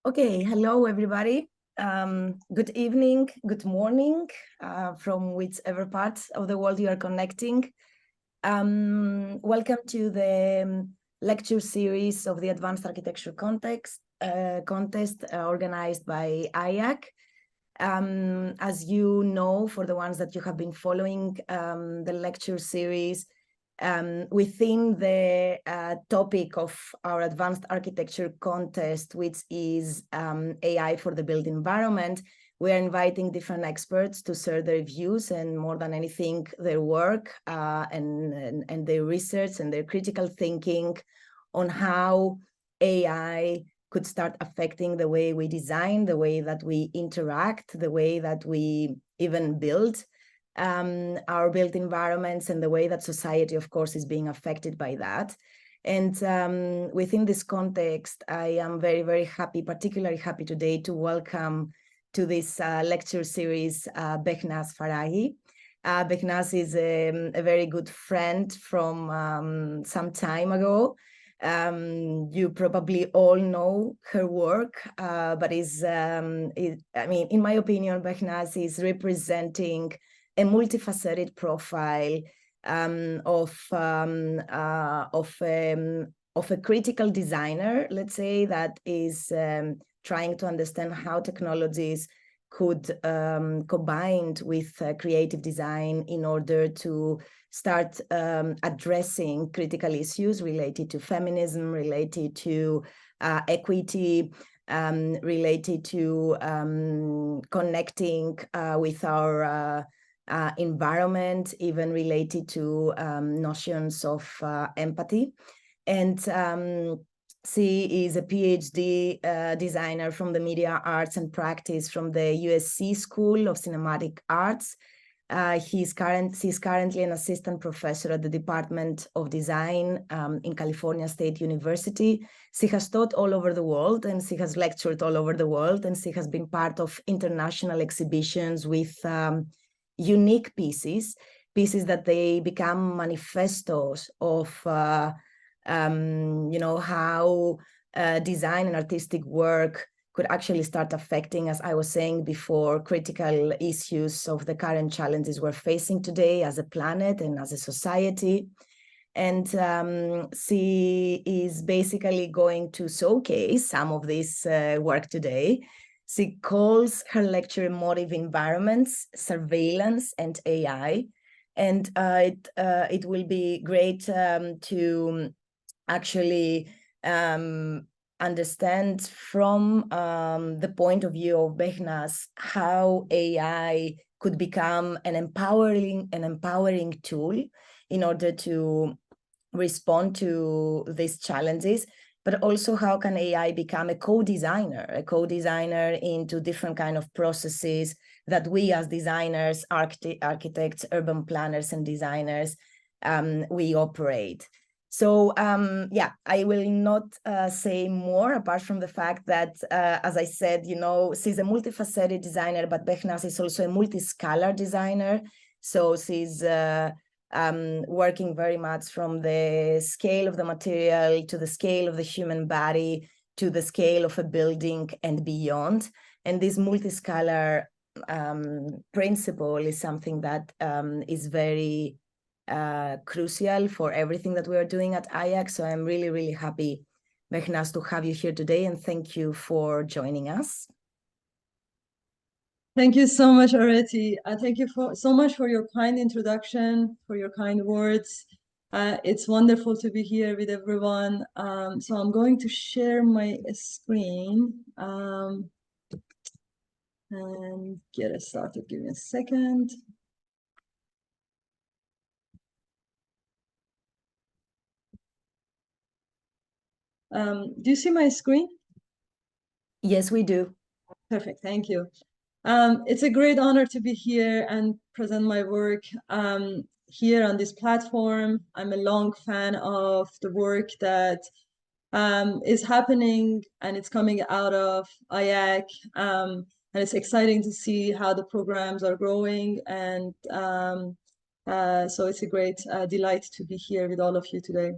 Okay, hello everybody. Good evening, good morning, from whichever part of the world you are connecting. Welcome to the lecture series of the Advanced Architecture Contest organized by IAC. As you know, for the ones that you have been following the lecture series, within the topic of our Advanced Architecture Contest, which is AI for the built environment, we are inviting different experts to share their views and, more than anything, their work and their research and their critical thinking on how AI could start affecting the way we design, the way that we interact, the way that we even build our built environments, and the way that society, of course, is being affected by that. And within this context, I am very, very happy, particularly happy today, to welcome to this lecture series Benhaz Farahi. Benhaz is a very good friend from some time ago. You probably all know her work, but I mean, in my opinion, Benhaz is representing a multifaceted profile of a critical designer, let's say, that is trying to understand how technologies could combined with creative design in order to start addressing critical issues related to feminism, related to equity, related to connecting with our environment, even related to notions of empathy. And she is a PhD designer from the Media Arts and Practice from the USC School of Cinematic Arts. She's currently an assistant professor at the Department of Design in California State University. She has taught all over the world, and she has lectured all over the world, and she has been part of international exhibitions with unique pieces that they become manifestos of how design and artistic work could actually start affecting, as I was saying before, critical issues of the current challenges we're facing today as a planet and as a society. And she is basically going to showcase some of this work today. She calls her lecture Emotive Environments, Surveillance, and AI. And it will be great to actually understand from the point of view of Benhaz how AI could become an empowering tool in order to respond to these challenges, but also how can AI become a co-designer into different kind of processes that we as designers, architects, urban planners, and designers, we operate. So yeah, I will not say more apart from the fact that, as I said, she's a multifaceted designer, but Benhaz is also a multi-scalar designer. So she's working very much from the scale of the material to the scale of the human body to the scale of a building and beyond. And this multi-scalar principle is something that is very crucial for everything that we are doing at IAC. So I'm really, really happy, Benhaz, to have you here today, and thank you for joining us. Thank you so much, Areti. Thank you so much for your kind introduction, for your kind words. It's wonderful to be here with everyone. So I'm going to share my screen and get us started. Give me a second. Do you see my screen? Yes, we do. Perfect, thank you. It's a great honor to be here and present my work here on this platform. I'm a long fan of the work that is happening and it's coming out of IAC. And it's exciting to see how the programs are growing. And so it's a great delight to be here with all of you today.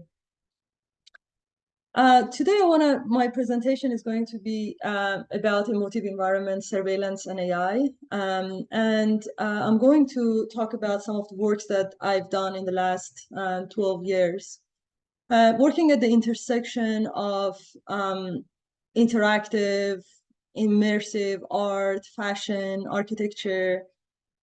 Today, my presentation is going to be about emotive environment, surveillance, and AI. I'm going to talk about some of the works that I've done in the last 12 years. Working at the intersection of interactive, immersive art, fashion, architecture,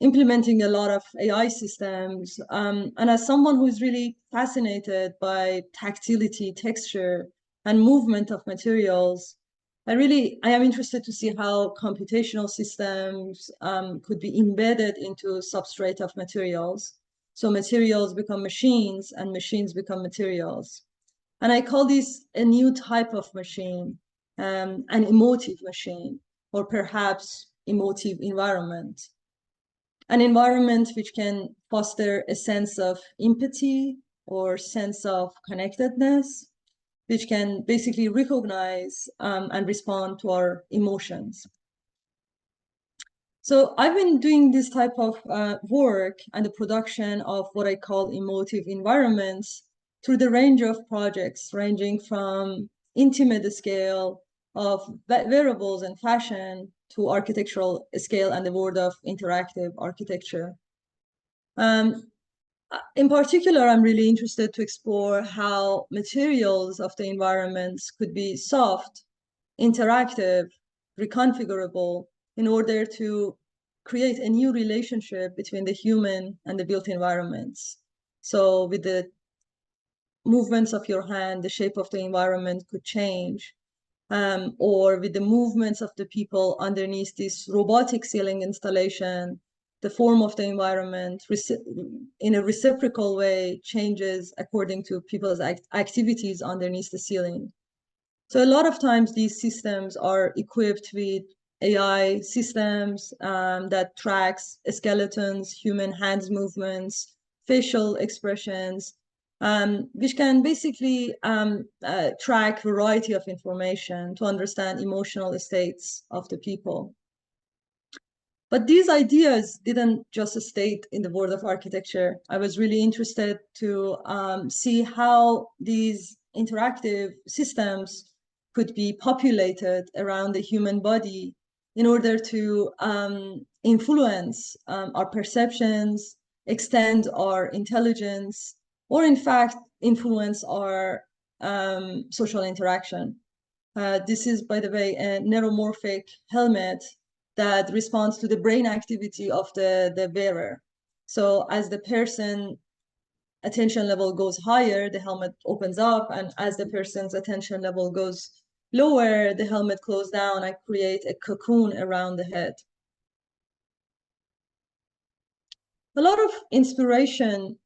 implementing a lot of AI systems. And as someone who is really fascinated by tactility, texture, and movement of materials, I am interested to see how computational systems could be embedded into substrate of materials. So materials become machines and machines become materials. And I call this a new type of machine, an emotive machine, or perhaps emotive environment. An environment which can foster a sense of empathy or sense of connectedness, which can basically recognize and respond to our emotions. So I've been doing this type of work and the production of what I call emotive environments through the range of projects, ranging from intimate scale of wearables and fashion to architectural scale and the world of interactive architecture. In particular, I'm really interested to explore how materials of the environments could be soft, interactive, reconfigurable in order to create a new relationship between the human and the built environments. So with the movements of your hand, the shape of the environment could change. Or with the movements of the people underneath this robotic ceiling installation, the form of the environment in a reciprocal way changes according to people's activities underneath the ceiling. So a lot of times these systems are equipped with AI systems that tracks skeletons, human hands movements, facial expressions, which can basically track variety of information to understand emotional states of the people. But these ideas didn't just stay in the world of architecture. I was really interested to see how these interactive systems could be populated around the human body in order to influence our perceptions, extend our intelligence, or in fact, influence our social interaction. This is, by the way, a neuromorphic helmet that responds to the brain activity of the wearer. So as the person attention level goes higher, the helmet opens up, and as the person's attention level goes lower, the helmet closes down and create a cocoon around the head. A lot of inspiration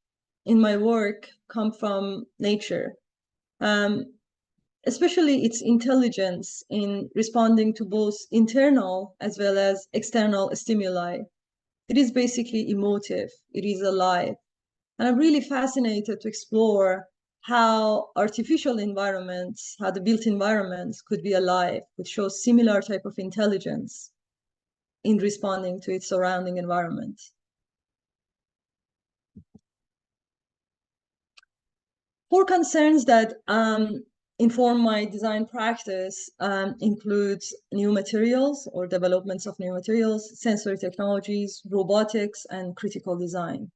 in my work come from nature, especially its intelligence in responding to both internal as well as external stimuli. It is basically emotive, it is alive. And I'm really fascinated to explore how artificial environments, how the built environments could be alive, could show similar type of intelligence in responding to its surrounding environment. Four concerns that inform my design practice includes new materials or developments of new materials, sensory technologies, robotics, and critical design.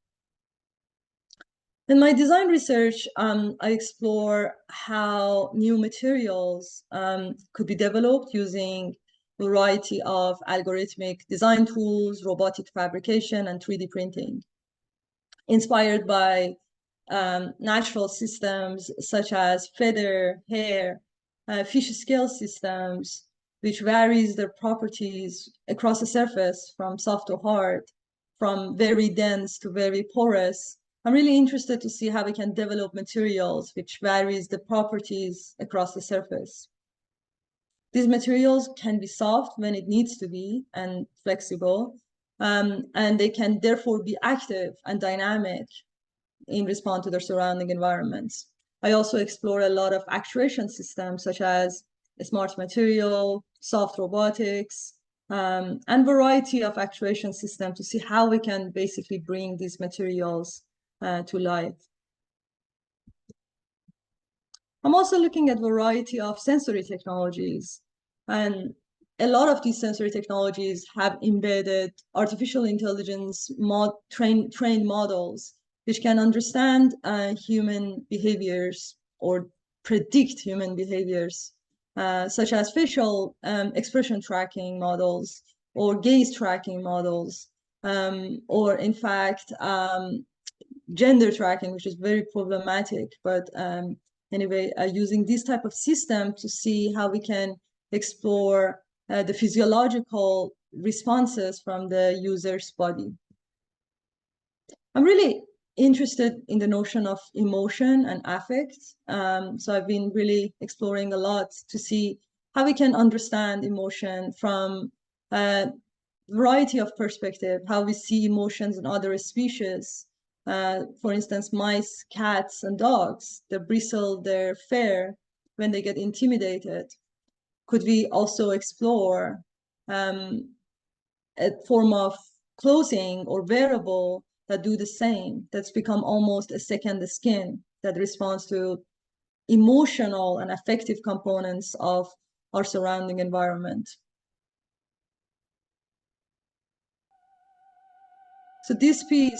In my design research, I explore how new materials could be developed using a variety of algorithmic design tools, robotic fabrication, and 3D printing, inspired by natural systems such as feather, hair, fish scale systems, which varies their properties across the surface from soft to hard, from very dense to very porous. I'm really interested to see how we can develop materials which varies the properties across the surface. These materials can be soft when it needs to be and flexible, and they can therefore be active and dynamic in response to their surrounding environments. I also explore a lot of actuation systems such as smart material, soft robotics, and variety of actuation systems to see how we can basically bring these materials to life. I'm also looking at a variety of sensory technologies. And a lot of these sensory technologies have embedded artificial intelligence trained models, which can understand human behaviors or predict human behaviors, such as facial expression tracking models or gaze tracking models, or in fact, gender tracking, which is very problematic. But anyway, using this type of system to see how we can explore the physiological responses from the user's body. I'm really interested in the notion of emotion and affect. So I've been really exploring a lot to see how we can understand emotion from a variety of perspective, how we see emotions in other species. For instance, mice, cats, and dogs, they bristle their fur when they get intimidated. Could we also explore a form of clothing or wearable that do the same, that's become almost a second skin that responds to emotional and affective components of our surrounding environment? So this piece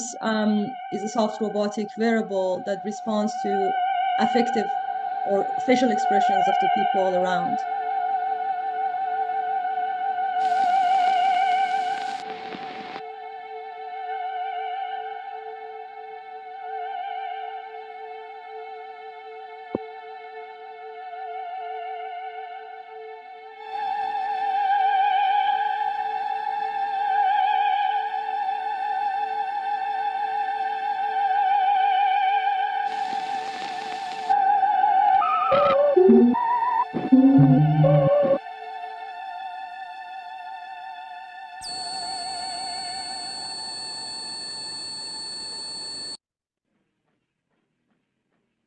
is a soft robotic wearable that responds to affective or facial expressions of the people around.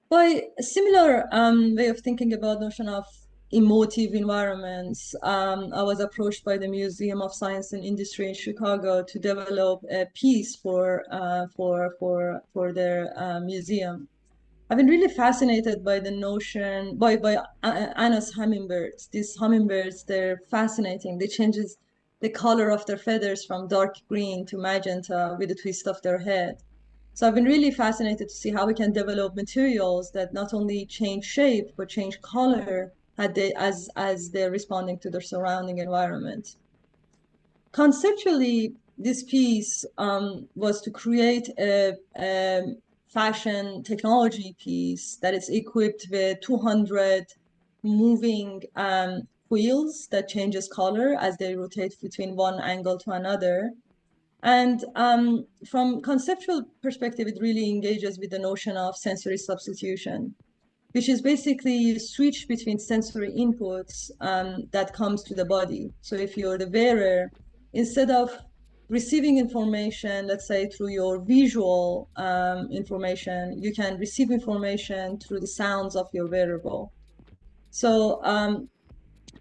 By a similar way of thinking about notion of emotive environments, I was approached by the Museum of Science and Industry in Chicago to develop a piece for their museum. I've been really fascinated by the notion by Anna's hummingbirds. These hummingbirds, they're fascinating. They changes the color of their feathers from dark green to magenta with a twist of their head. So I've been really fascinated to see how we can develop materials that not only change shape but change color as they're responding to their surrounding environment. Conceptually, this piece was to create a fashion technology piece that is equipped with 200 moving wheels that changes color as they rotate between one angle to another. And from conceptual perspective, it really engages with the notion of sensory substitution, which is basically you switch between sensory inputs that comes to the body. So if you're the wearer, instead of receiving information, let's say through your visual information, you can receive information through the sounds of your wearable. So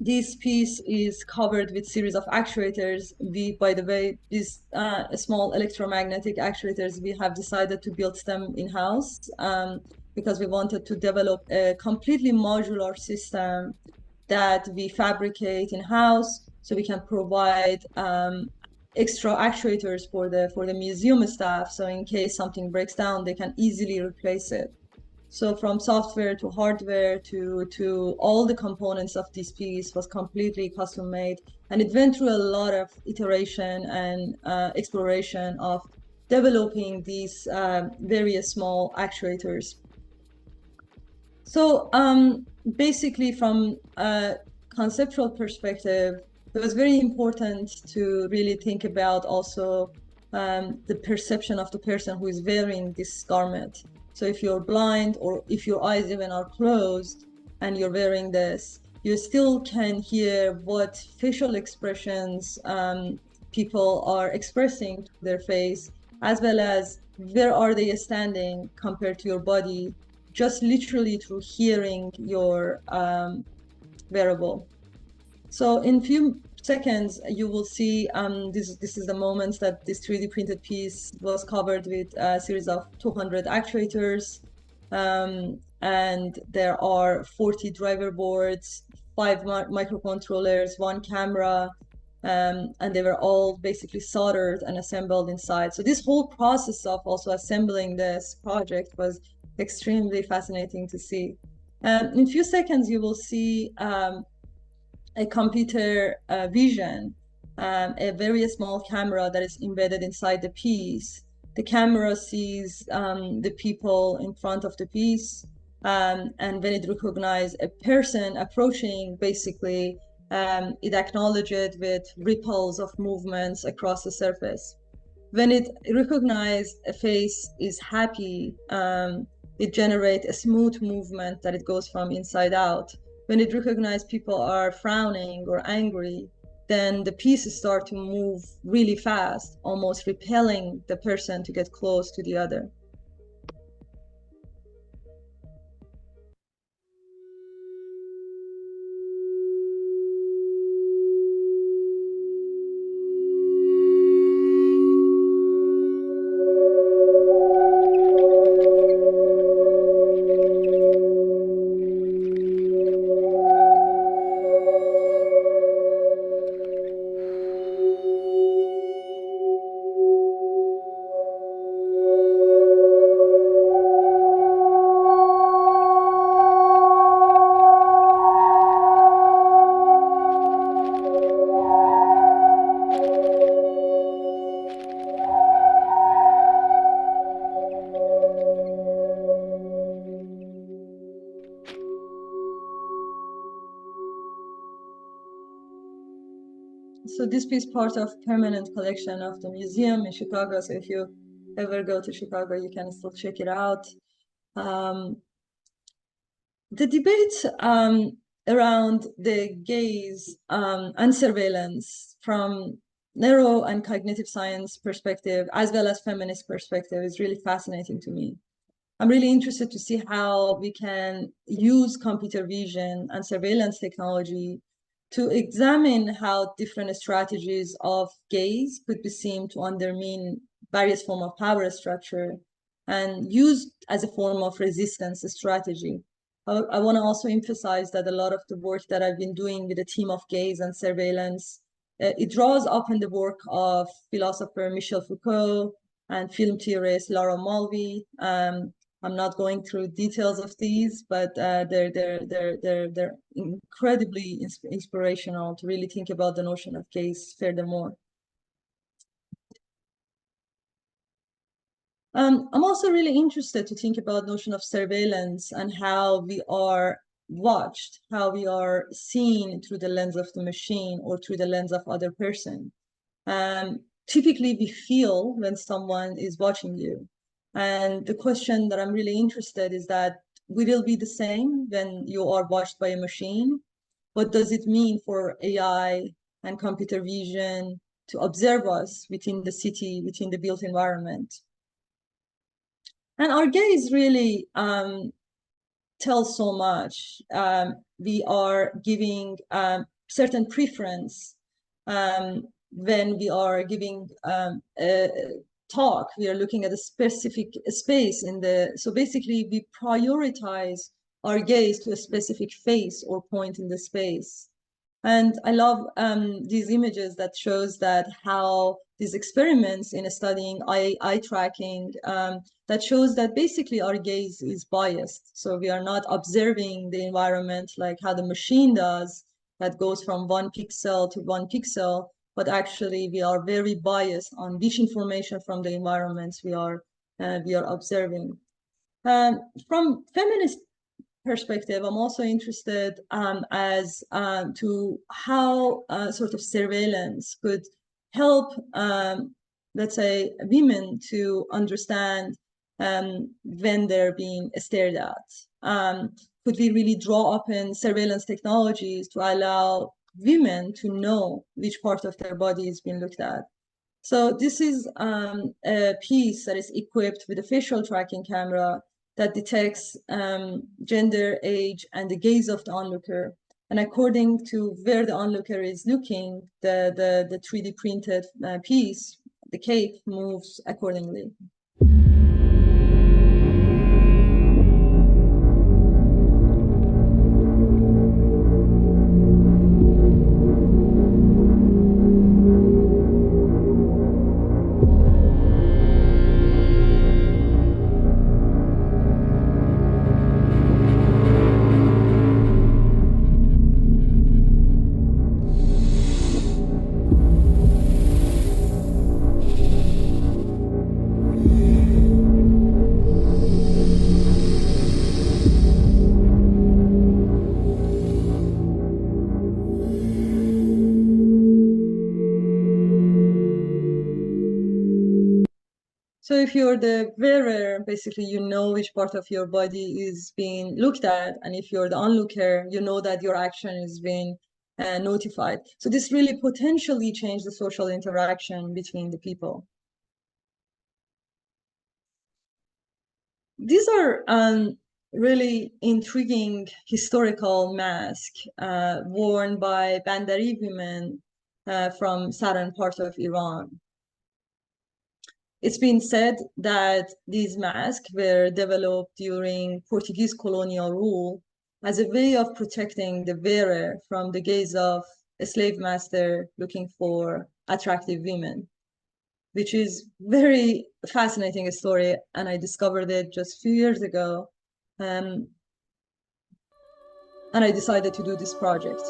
this piece is covered with series of actuators. By the way, these small electromagnetic actuators, we have decided to build them in-house because we wanted to develop a completely modular system that we fabricate in-house, so we can provide extra actuators for the museum staff. So in case something breaks down, they can easily replace it. So from software to hardware to all the components of this piece was completely custom made. And it went through a lot of iteration and exploration of developing these various small actuators. So basically from a conceptual perspective, it was very important to really think about also the perception of the person who is wearing this garment. So if you're blind or if your eyes even are closed and you're wearing this, you still can hear what facial expressions people are expressing to their face, as well as where are they standing compared to your body, just literally through hearing your wearable. So in few seconds, you will see this is the moment that this 3D printed piece was covered with a series of 200 actuators. And there are 40 driver boards, 5 microcontrollers, 1 camera, and they were all basically soldered and assembled inside. So this whole process of also assembling this project was extremely fascinating to see. In a few seconds, you will see a computer vision, a very small camera that is embedded inside the piece. The camera sees the people in front of the piece, and when it recognizes a person approaching, basically, it acknowledges it with ripples of movements across the surface. When it recognizes a face is happy, it generates a smooth movement that it goes from inside out. When it recognizes people are frowning or angry, then the pieces start to move really fast, almost repelling the person to get close to the other. So this piece is part of permanent collection of the museum in Chicago. So if you ever go to Chicago, you can still check it out. The debate around the gaze and surveillance from neuro and cognitive science perspective, as well as feminist perspective, is really fascinating to me. I'm really interested to see how we can use computer vision and surveillance technology to examine how different strategies of gaze could be seen to undermine various forms of power structure and used as a form of resistance strategy. I want to also emphasize that a lot of the work that I've been doing with the team of gaze and surveillance, it draws upon the work of philosopher Michel Foucault and film theorist Laura Mulvey. I'm not going through details of these, but they're incredibly inspirational to really think about the notion of gaze furthermore. I'm also really interested to think about notion of surveillance and how we are watched, how we are seen through the lens of the machine or through the lens of other person. Typically, we feel when someone is watching you. And the question that I'm really interested is that will it be the same when you are watched by a machine? What does it mean for AI and computer vision to observe us within the city, within the built environment? And our gaze really tells so much. We are giving certain preference when we are giving a talk. We are looking at a specific space in the, so basically we prioritize our gaze to a specific face or point in the space. And I love these images that shows that how these experiments in studying eye tracking, that shows that basically our gaze is biased. So we are not observing the environment like how the machine does, that goes from 1 pixel to 1 pixel, but actually we are very biased on which information from the environments we are observing. From feminist perspective, I'm also interested as to how sort of surveillance could help, let's say, women to understand when they're being stared at. Could we really draw upon surveillance technologies to allow women to know which part of their body is being looked at? So this is a piece that is equipped with a facial tracking camera that detects gender, age, and the gaze of the onlooker. And according to where the onlooker is looking, the 3D printed piece, the cape, moves accordingly. So if you're the wearer, basically you know which part of your body is being looked at, and if you're the onlooker, you know that your action is being notified. So this really potentially changed the social interaction between the people. These are really intriguing historical masks worn by Bandari women from southern part of Iran. It's been said that these masks were developed during Portuguese colonial rule as a way of protecting the wearer from the gaze of a slave master looking for attractive women, which is very fascinating story, and I discovered it just a few years ago, and I decided to do this project.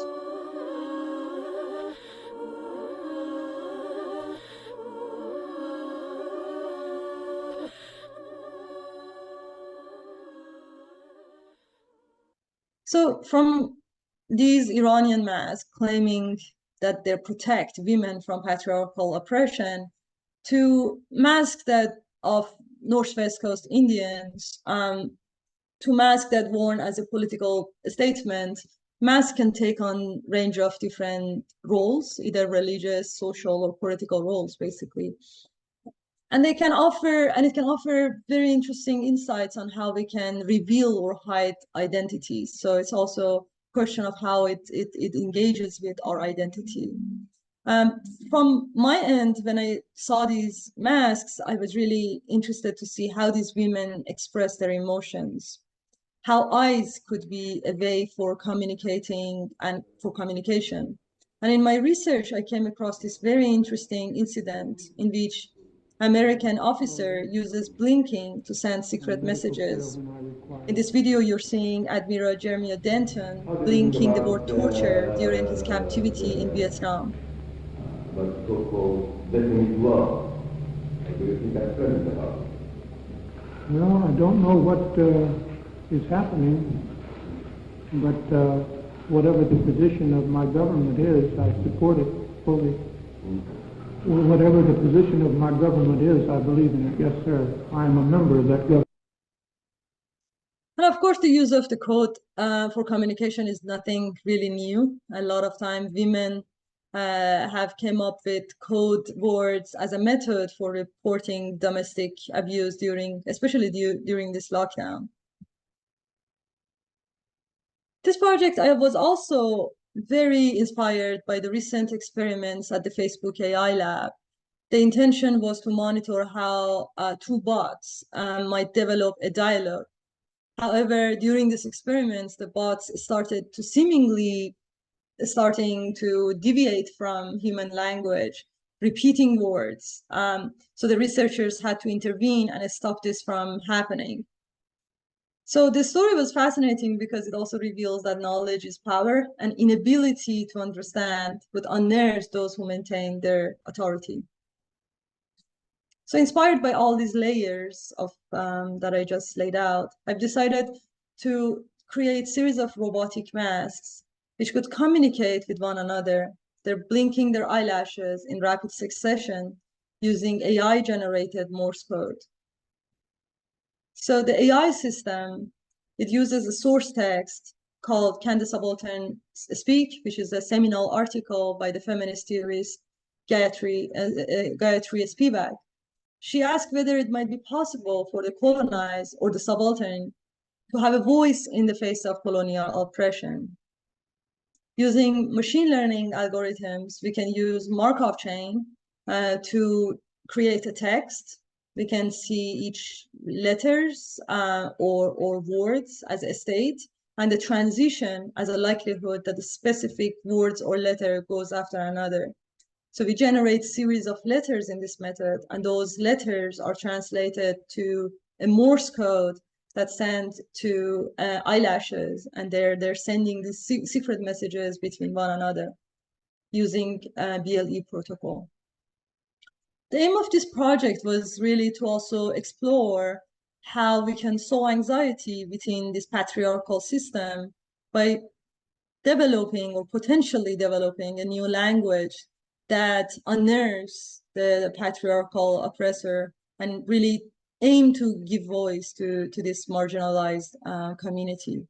So from these Iranian masks claiming that they protect women from patriarchal oppression to masks that of Northwest Coast Indians, to masks that worn as a political statement, masks can take on range of different roles, either religious, social, or political roles, basically. And it can offer very interesting insights on how we can reveal or hide identities. So it's also a question of how it engages with our identity. From my end, when I saw these masks, I was really interested to see how these women express their emotions, how eyes could be a way for communicating and for communication. And in my research, I came across this very interesting incident in which American officer uses blinking to send secret messages. In this video, you're seeing Admiral Jeremiah Denton How do you think blinking the about word torture during his captivity in Vietnam. about so-called definite love? Do you think that's present about it? Well, I don't know what is happening, but whatever the position of my government is, I support it fully. Whatever the position of my government is, I believe in it. Yes, sir. I am a member of that government. And of course, the use of the code for communication is nothing really new. A lot of time, women have came up with code words as a method for reporting domestic abuse especially during this lockdown. This project was also very inspired by the recent experiments at the Facebook AI lab. The intention was to monitor how two bots might develop a dialogue. However, during these experiments, the bots starting to deviate from human language, repeating words. So the researchers had to intervene and stop this from happening. So the story was fascinating because it also reveals that knowledge is power, and inability to understand would unnerve those who maintain their authority. So inspired by all these layers of that I just laid out, I've decided to create a series of robotic masks which could communicate with one another. They're blinking their eyelashes in rapid succession using AI-generated Morse code. So the AI system, it uses a source text called Can the Subaltern Speak, which is a seminal article by the feminist theorist Gayatri Spivak. She asked whether it might be possible for the colonized or the subaltern to have a voice in the face of colonial oppression. Using machine learning algorithms, we can use Markov chain to create a text. We can see each letters or words as a state, and the transition as a likelihood that a specific words or letter goes after another. So we generate series of letters in this method, and those letters are translated to a Morse code that send to eyelashes, and they're sending these secret messages between one another using BLE protocol. The aim of this project was really to also explore how we can sow anxiety within this patriarchal system by developing or potentially developing a new language that unnerves the patriarchal oppressor and really aim to give voice to this marginalized community.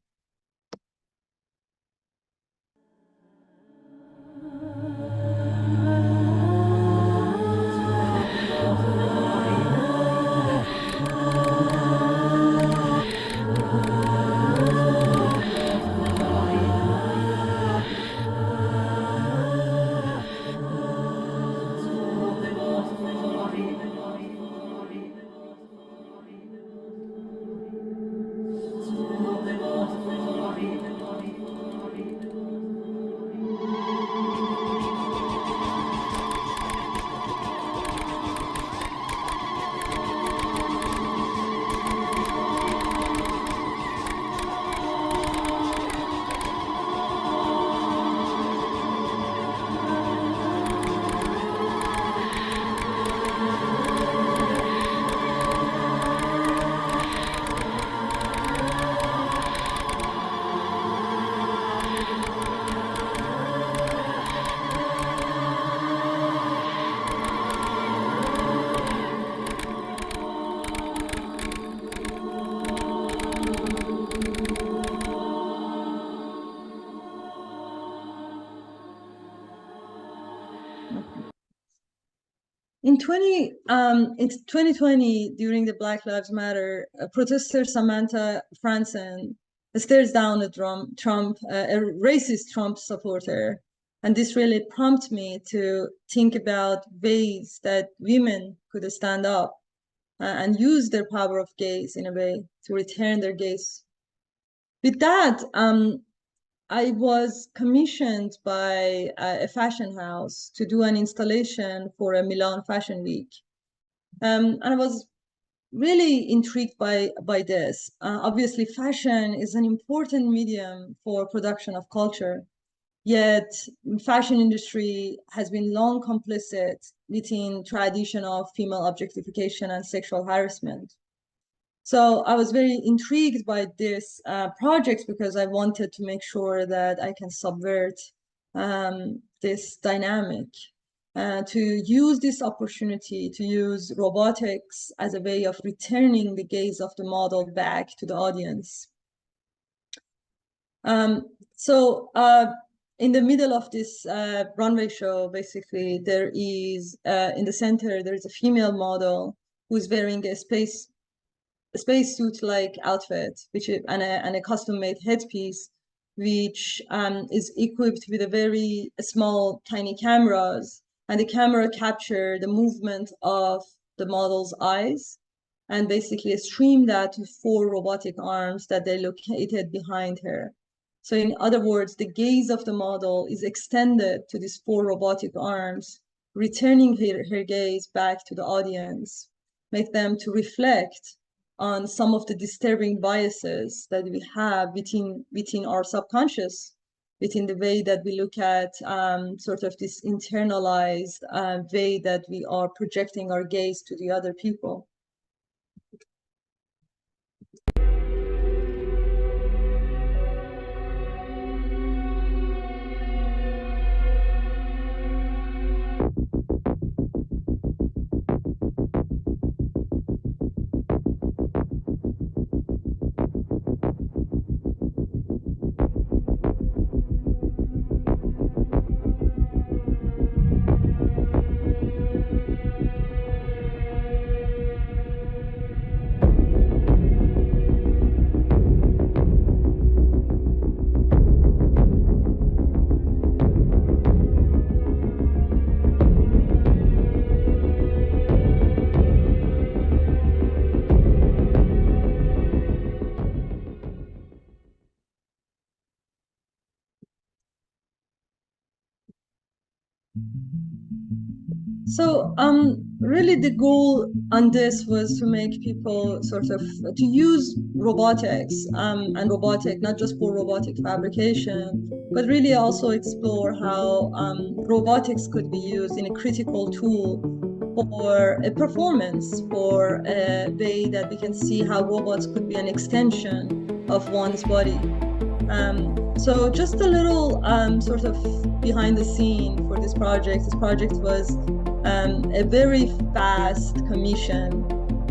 In 2020, during the Black Lives Matter, protester Samantha Franson stares down at Trump, a racist Trump supporter. And this really prompted me to think about ways that women could stand up and use their power of gaze in a way to return their gaze. With that, I was commissioned by a fashion house to do an installation for a Milan Fashion Week. And I was really intrigued by this. Obviously, fashion is an important medium for production of culture. Yet, fashion industry has been long complicit within tradition of female objectification and sexual harassment. So I was very intrigued by this project because I wanted to make sure that I can subvert this dynamic, to use this opportunity to use robotics as a way of returning the gaze of the model back to the audience. In the middle of this runway show, basically, there is, in the center, there is a female model who's wearing a spacesuit-like outfit, and a custom-made headpiece, which is equipped with a very small, tiny cameras, and the camera capture the movement of the model's eyes, and basically stream that to 4 robotic arms that they located behind her. So in other words, the gaze of the model is extended to these 4 robotic arms, returning her gaze back to the audience, make them to reflect on some of the disturbing biases that we have within our subconscious, within the way that we look at sort of this internalized way that we are projecting our gaze to the other people. So really the goal on this was to make people sort of, to use robotics and robotic, not just for robotic fabrication, but really also explore how robotics could be used in a critical tool for a performance, for a way that we can see how robots could be an extension of one's body. So just a little sort of behind the scene for this project. This project was a very fast commission.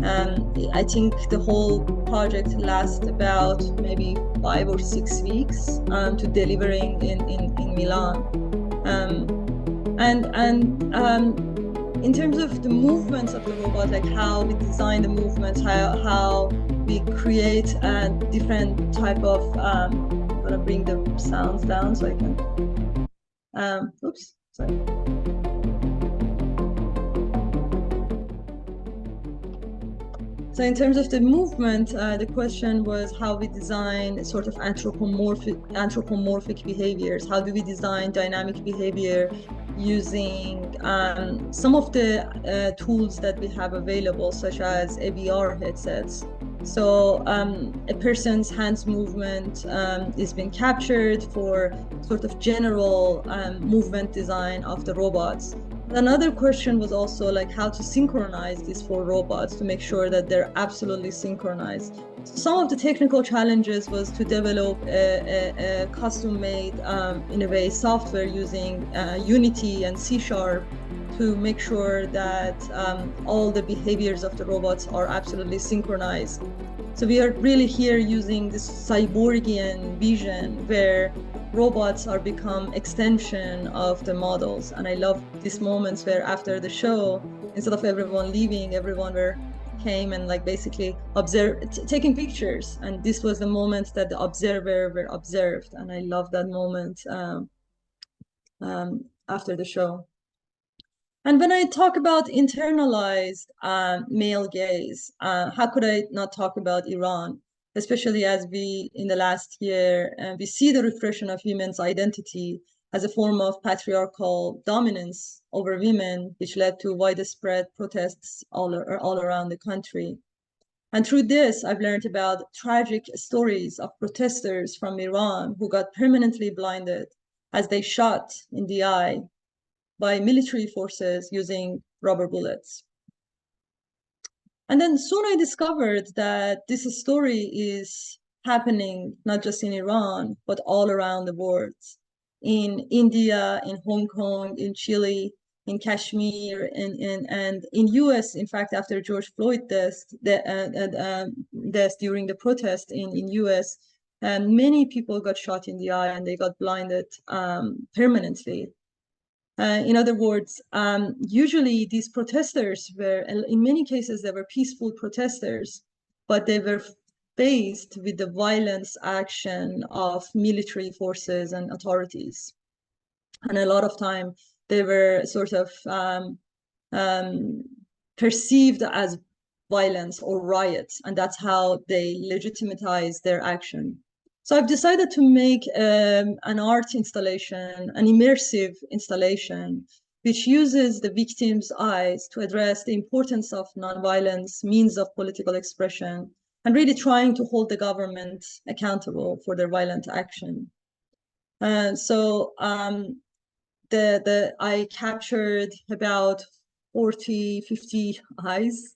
I think the whole project lasts about maybe 5 or 6 weeks to delivering in Milan. In terms of the movements of the robot, like how we design the movements, how we create a different type of, I'm gonna bring the sounds down so I can, oops, sorry. So in terms of the movement, the question was how we design sort of anthropomorphic behaviors. How do we design dynamic behavior using some of the tools that we have available, such as AVR headsets. So a person's hands movement is being captured for sort of general movement design of the robots. Another question was also like how to synchronize these 4 robots to make sure that they're absolutely synchronized. So some of the technical challenges was to develop a custom-made, in a way, software using Unity and C# to make sure that all the behaviors of the robots are absolutely synchronized. So we are really here using this cyborgian vision where robots are become extension of the models. And I love these moments where after the show, instead of everyone leaving, everyone came and like basically taking pictures. And this was the moment that the observer were observed. And I love that moment after the show. And when I talk about internalized male gaze, how could I not talk about Iran? Especially as we, in the last year, we see the repression of women's identity as a form of patriarchal dominance over women, which led to widespread protests all around the country. And through this, I've learned about tragic stories of protesters from Iran who got permanently blinded as they shot in the eye by military forces using rubber bullets. And then soon I discovered that this story is happening not just in Iran, but all around the world. In India, in Hong Kong, in Chile, in Kashmir, and in US, in fact, after George Floyd death during the protest in US, many people got shot in the eye and they got blinded permanently. In other words, usually these protesters were, in many cases, they were peaceful protesters, but they were faced with the violence action of military forces and authorities. And a lot of time they were sort of perceived as violence or riots, and that's how they legitimize their action. So I've decided to make an art installation, an immersive installation, which uses the victim's eyes to address the importance of nonviolence, means of political expression, and really trying to hold the government accountable for their violent action. I captured about 40, 50 eyes,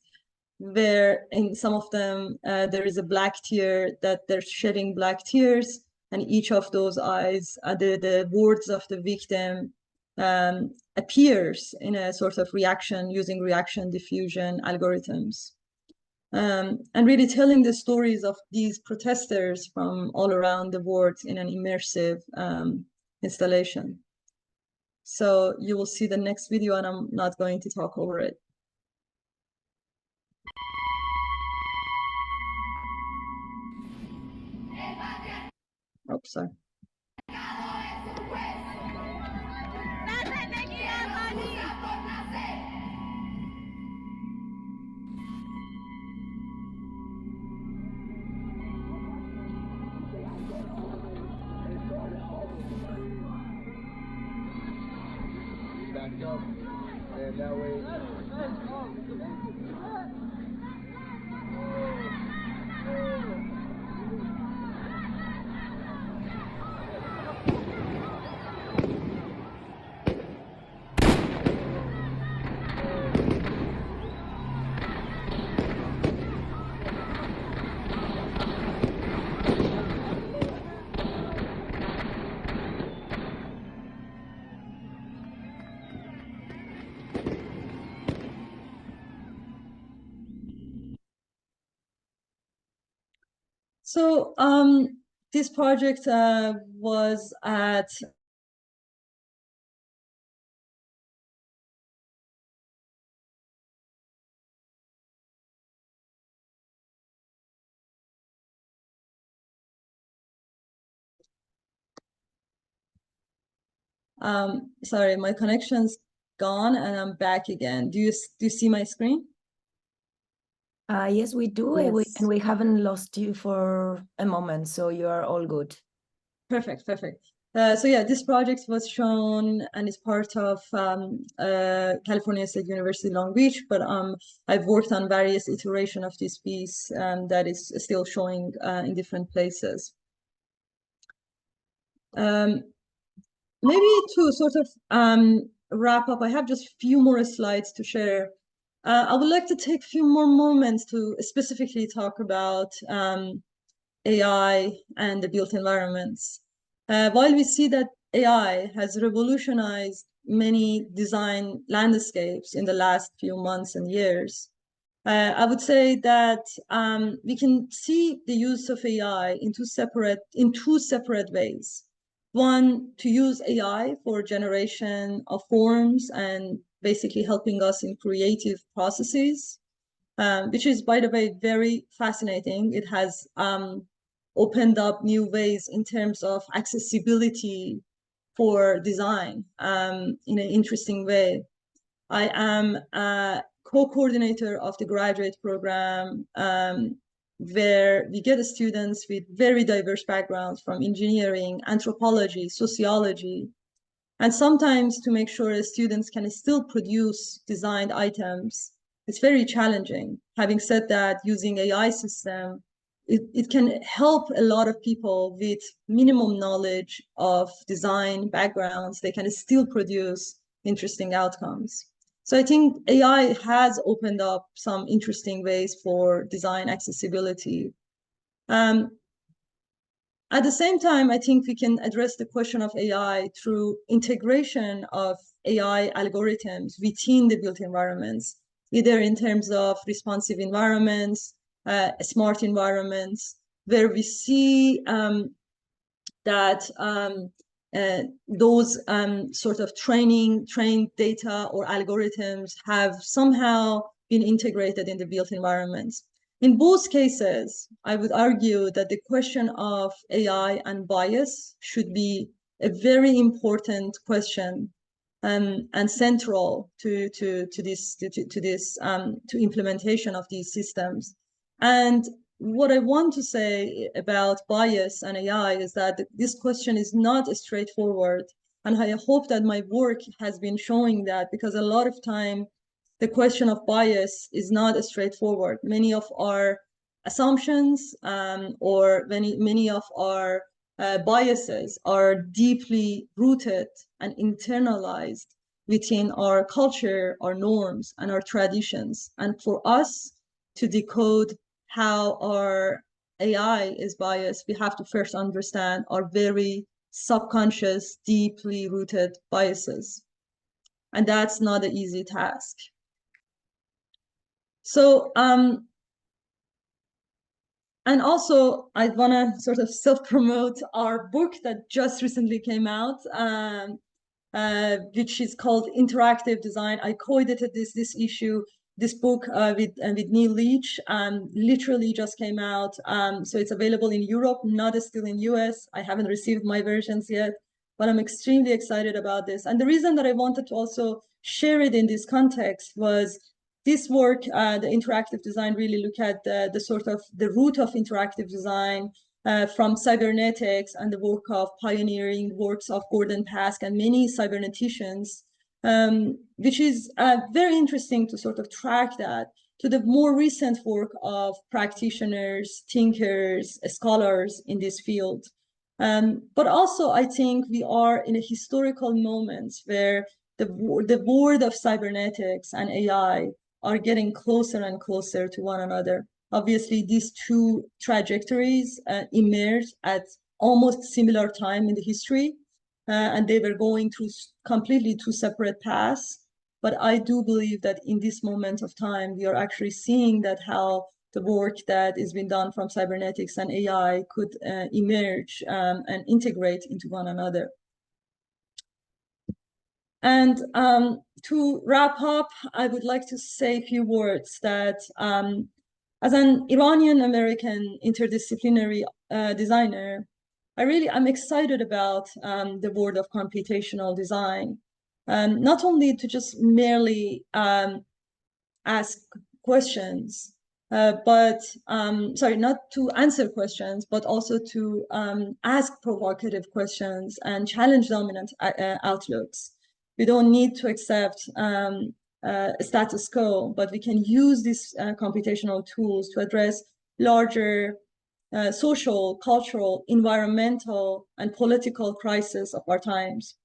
where in some of them there is a black tear that they're shedding black tears, and each of those eyes, the words of the victim appears in a sort of reaction using reaction diffusion algorithms. And really telling the stories of these protesters from all around the world in an immersive installation. So you will see the next video and I'm not going to talk over it. Oh, sorry. Back up, and that way. So this project was at sorry, my connection's gone and I'm back again. Do you see my screen? Yes, we do, Yes. and we haven't lost you for a moment, so you are all good. Perfect, perfect. So yeah, this project was shown and is part of California State University Long Beach, but I've worked on various iterations of this piece that is still showing in different places. Maybe to sort of wrap up, I have just a few more slides to share. I would like to take a few more moments to specifically talk about AI and the built environments. While we see that AI has revolutionized many design landscapes in the last few months and years, I would say that we can see the use of AI in two separate ways. One, to use AI for generation of forms and basically helping us in creative processes, which is, by the way, very fascinating. It has opened up new ways in terms of accessibility for design in an interesting way. I am a co-coordinator of the graduate program where we get students with very diverse backgrounds from engineering, anthropology, sociology, and sometimes to make sure students can still produce designed items, it's very challenging. Having said that, using AI system, it can help a lot of people with minimum knowledge of design backgrounds. They can still produce interesting outcomes. So I think AI has opened up some interesting ways for design accessibility. At the same time, I think we can address the question of AI through integration of AI algorithms within the built environments, either in terms of responsive environments, smart environments, where we see that those sort of trained data or algorithms have somehow been integrated in the built environments. In both cases, I would argue that the question of AI and bias should be a very important question and central to implementation of these systems. And what I want to say about bias and AI is that this question is not straightforward. And I hope that my work has been showing that, because a lot of time, the question of bias is not straightforward. Many of our assumptions or many of our biases are deeply rooted and internalized within our culture, our norms, and our traditions. And for us to decode how our AI is biased, we have to first understand our very subconscious, deeply rooted biases. And that's not an easy task. So, and also I wanna sort of self-promote our book that just recently came out, which is called Interactive Design. I co-edited this issue, this book with Neil Leach, literally just came out. So it's available in Europe, not still in US. I haven't received my versions yet, but I'm extremely excited about this. And the reason that I wanted to also share it in this context was this work, the interactive design, really look at the sort of the root of interactive design from cybernetics and the work of pioneering works of Gordon Pask and many cyberneticians, which is very interesting to sort of track that to the more recent work of practitioners, thinkers, scholars in this field. But also, I think we are in a historical moment where the world of cybernetics and AI are getting closer and closer to one another. Obviously, these two trajectories emerged at almost similar time in the history, and they were going through completely two separate paths. But I do believe that in this moment of time, we are actually seeing that how the work that is being done from cybernetics and AI could emerge and integrate into one another. And to wrap up, I would like to say a few words that as an Iranian-American interdisciplinary designer, I'm excited about the world of computational design. Not only to just merely ask questions, not to answer questions, but also to ask provocative questions and challenge dominant outlooks. We don't need to accept status quo, but we can use these computational tools to address larger social, cultural, environmental, and political crises of our times.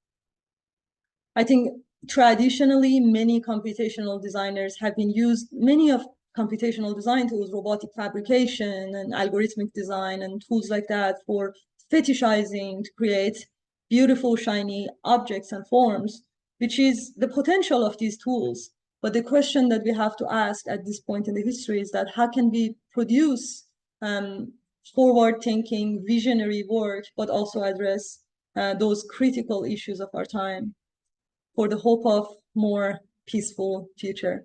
I think traditionally, many computational designers have been used, many of computational design tools, robotic fabrication and algorithmic design and tools like that for fetishizing to create beautiful, shiny objects and forms, which is the potential of these tools. But the question that we have to ask at this point in the history is that how can we produce forward-thinking, visionary work, but also address those critical issues of our time for the hope of more peaceful future.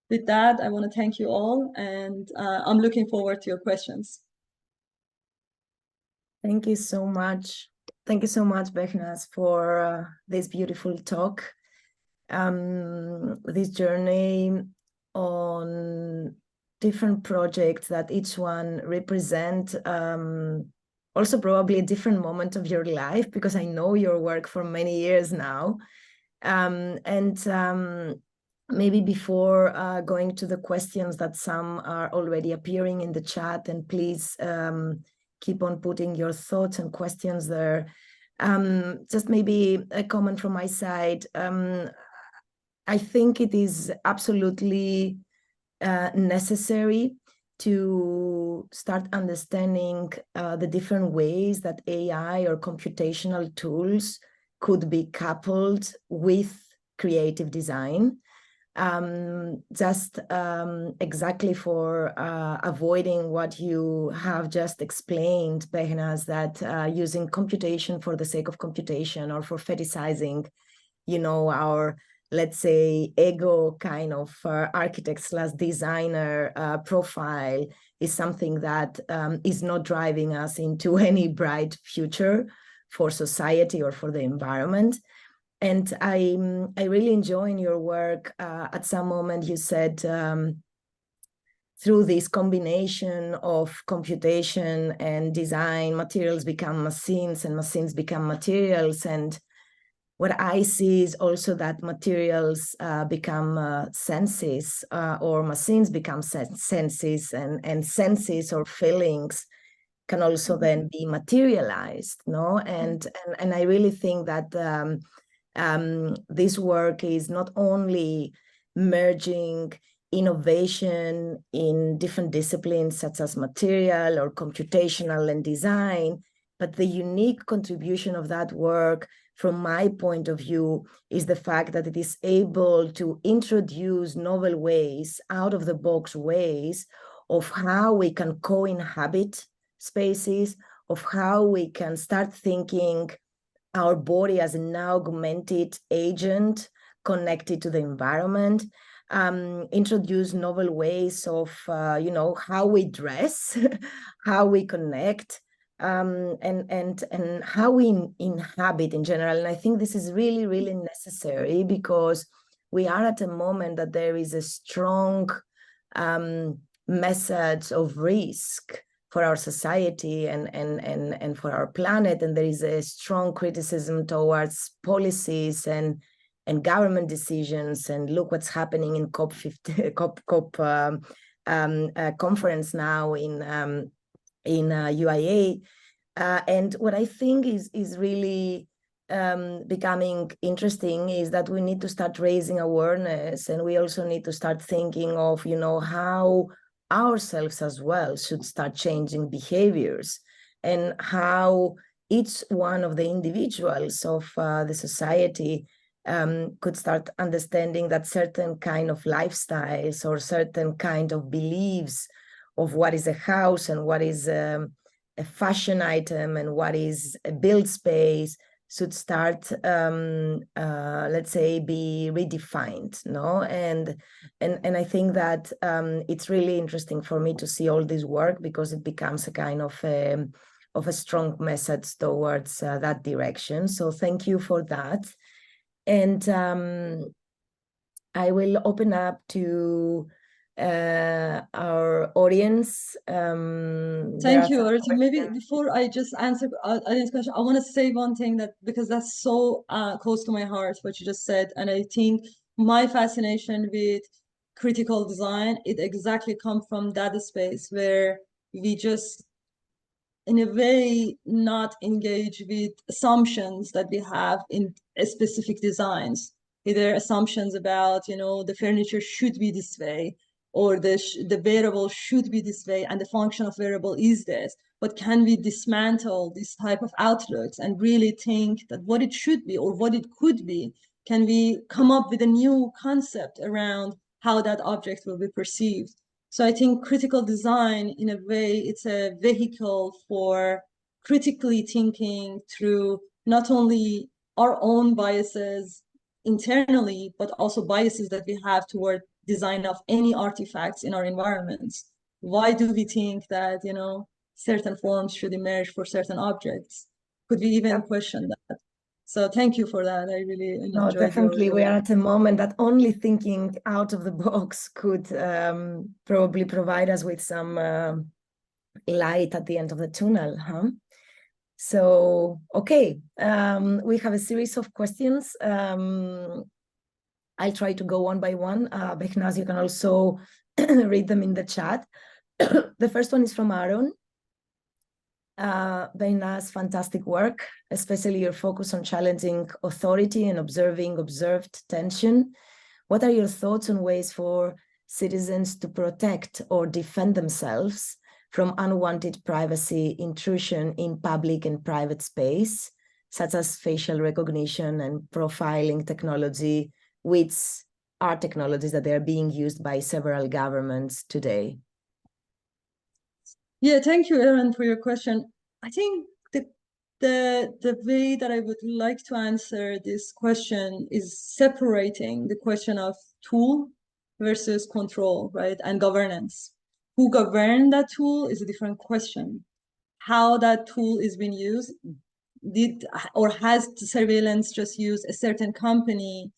With that, I want to thank you all, and I'm looking forward to your questions. Thank you so much. Thank you so much, Benhaz, for this beautiful talk. This journey on different projects that each one represent also probably a different moment of your life, because I know your work for many years now. Maybe before going to the questions that some are already appearing in the chat, and please keep on putting your thoughts and questions there. Just maybe a comment from my side. I think it is absolutely necessary to start understanding the different ways that AI or computational tools could be coupled with creative design. Exactly for avoiding what you have just explained, Benhaz, that using computation for the sake of computation or for fetishizing, our, let's say, ego kind of architect/designer profile is something that is not driving us into any bright future for society or for the environment. And I really enjoy in your work, at some moment you said, through this combination of computation and design, materials become machines and machines become materials. And what I see is also that materials become senses, or machines become senses, and senses or feelings can also then be materialized, no? And I really think that this work is not only merging innovation in different disciplines such as material or computational and design, but the unique contribution of that work, from my point of view, is the fact that it is able to introduce novel ways, out-of-the-box ways of how we can co-inhabit spaces, of how we can start thinking our body as an augmented agent connected to the environment, introduce novel ways of, how we dress, how we connect, and how we inhabit in general. And I think this is really, really necessary, because we are at a moment that there is a strong message of risk for our society and for our planet, and there is a strong criticism towards policies and government decisions. And look what's happening in COP conference now in UIA. And what I think is really becoming interesting is that we need to start raising awareness, and we also need to start thinking of, how ourselves as well should start changing behaviors, and how each one of the individuals of the society could start understanding that certain kind of lifestyles or certain kind of beliefs of what is a house and what is a fashion item and what is a build space should start, let's say, be redefined, no? And I think that it's really interesting for me to see all this work, because it becomes a kind of a strong message towards that direction. So thank you for that. And I will open up to our audience. Thank you, Arti. Maybe before I just answer audience question, I want to say one thing, that because that's so close to my heart, what you just said. And I think my fascination with critical design, it exactly comes from that space where we just, in a way, not engage with assumptions that we have in specific designs. Either assumptions about, the furniture should be this way, or the wearable should be this way, and the function of wearable is this. But can we dismantle this type of outlooks and really think that what it should be or what it could be? Can we come up with a new concept around how that object will be perceived? So I think critical design, in a way, it's a vehicle for critically thinking through not only our own biases internally, but also biases that we have toward design of any artifacts in our environments. Why do we think that, certain forms should emerge for certain objects? Could we even question that? So thank you for that. I really enjoyed definitely. We are at a moment that only thinking out of the box could probably provide us with some light at the end of the tunnel, huh? So, okay, we have a series of questions. I'll try to go one by one. Benhaz, you can also read them in the chat. The first one is from Aaron. Benhaz, fantastic work, especially your focus on challenging authority and observing observed tension. What are your thoughts on ways for citizens to protect or defend themselves from unwanted privacy intrusion in public and private space, such as facial recognition and profiling technology, which are technologies that are being used by several governments today? Yeah, thank you, Aaron, for your question. I think the way that I would like to answer this question is separating the question of tool versus control, right? And governance. Who govern that tool is a different question. How that tool is being used, has the surveillance just used a certain company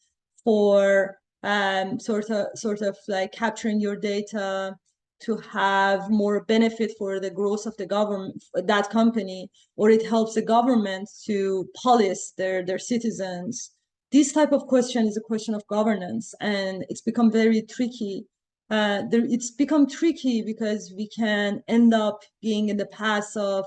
for sort of like capturing your data to have more benefit for the growth of the government, that company, or it helps the government to police their citizens? This type of question is a question of governance, and it's become very tricky. It's become tricky because we can end up being in the path of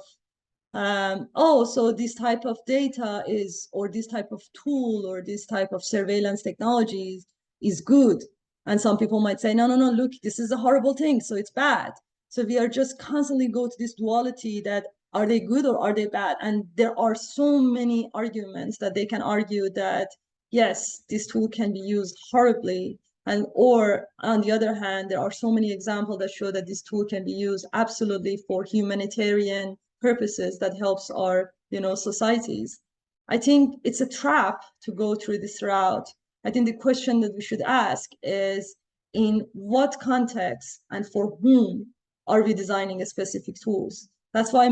so this type of data is, or this type of tool, or this type of surveillance technologies is good. And some people might say, no, look, this is a horrible thing, so it's bad. So we are just constantly go to this duality that, are they good or are they bad? And there are so many arguments that they can argue that, yes, this tool can be used horribly. And, or on the other hand, there are so many examples that show that this tool can be used absolutely for humanitarian purposes that helps our, societies. I think it's a trap to go through this route. I think the question that we should ask is, in what context and for whom are we designing a specific tools? That's why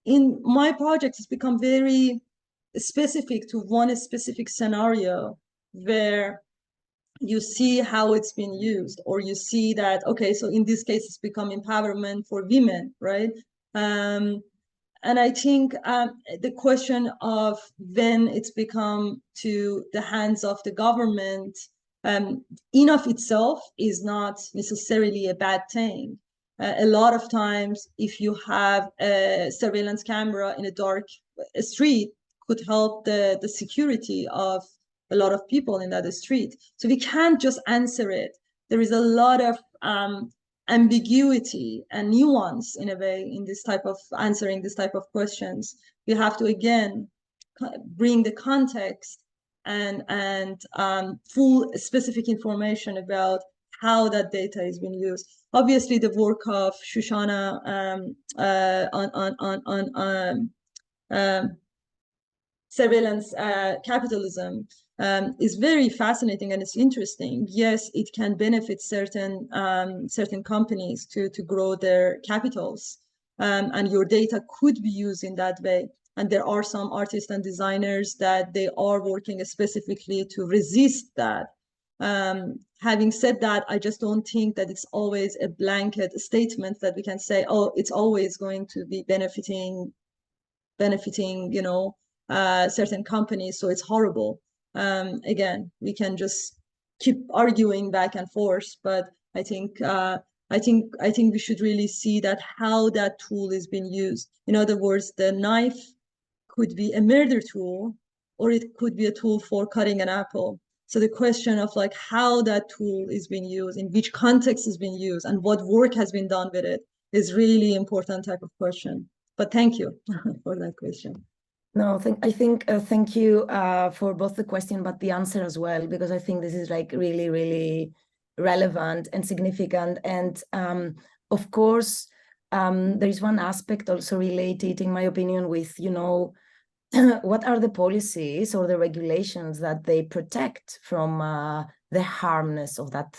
in my project has become very specific to one specific scenario where you see how it's been used, or you see that, okay, so in this case, it's become empowerment for women, right? And I think the question of when it's become to the hands of the government in of itself is not necessarily a bad thing. A lot of times, if you have a surveillance camera in a dark street, could help the security of a lot of people in that street. So we can't just answer it. There is a lot of ambiguity and nuance, in a way, in this type of answering this type of questions. We have to, again, bring the context and full specific information about how that data is being used. Obviously, the work of Shoshana on surveillance capitalism is very fascinating and it's interesting. Yes, it can benefit certain companies to grow their capitals, and your data could be used in that way. And there are some artists and designers that they are working specifically to resist that. Having said that, I just don't think that it's always a blanket statement that we can say, oh, it's always going to be benefiting, certain companies, so it's horrible. Again, we can just keep arguing back and forth, but I think we should really see that how that tool is being used. In other words, the knife could be a murder tool, or it could be a tool for cutting an apple. So the question of like how that tool is being used, in which context is being used, and what work has been done with it is really important type of question. But thank you for that question. No, thank you for both the question, but the answer as well, because I think this is like really, really relevant and significant. And of course, there is one aspect also related, in my opinion, with, what are the policies or the regulations that they protect from the harmness of that,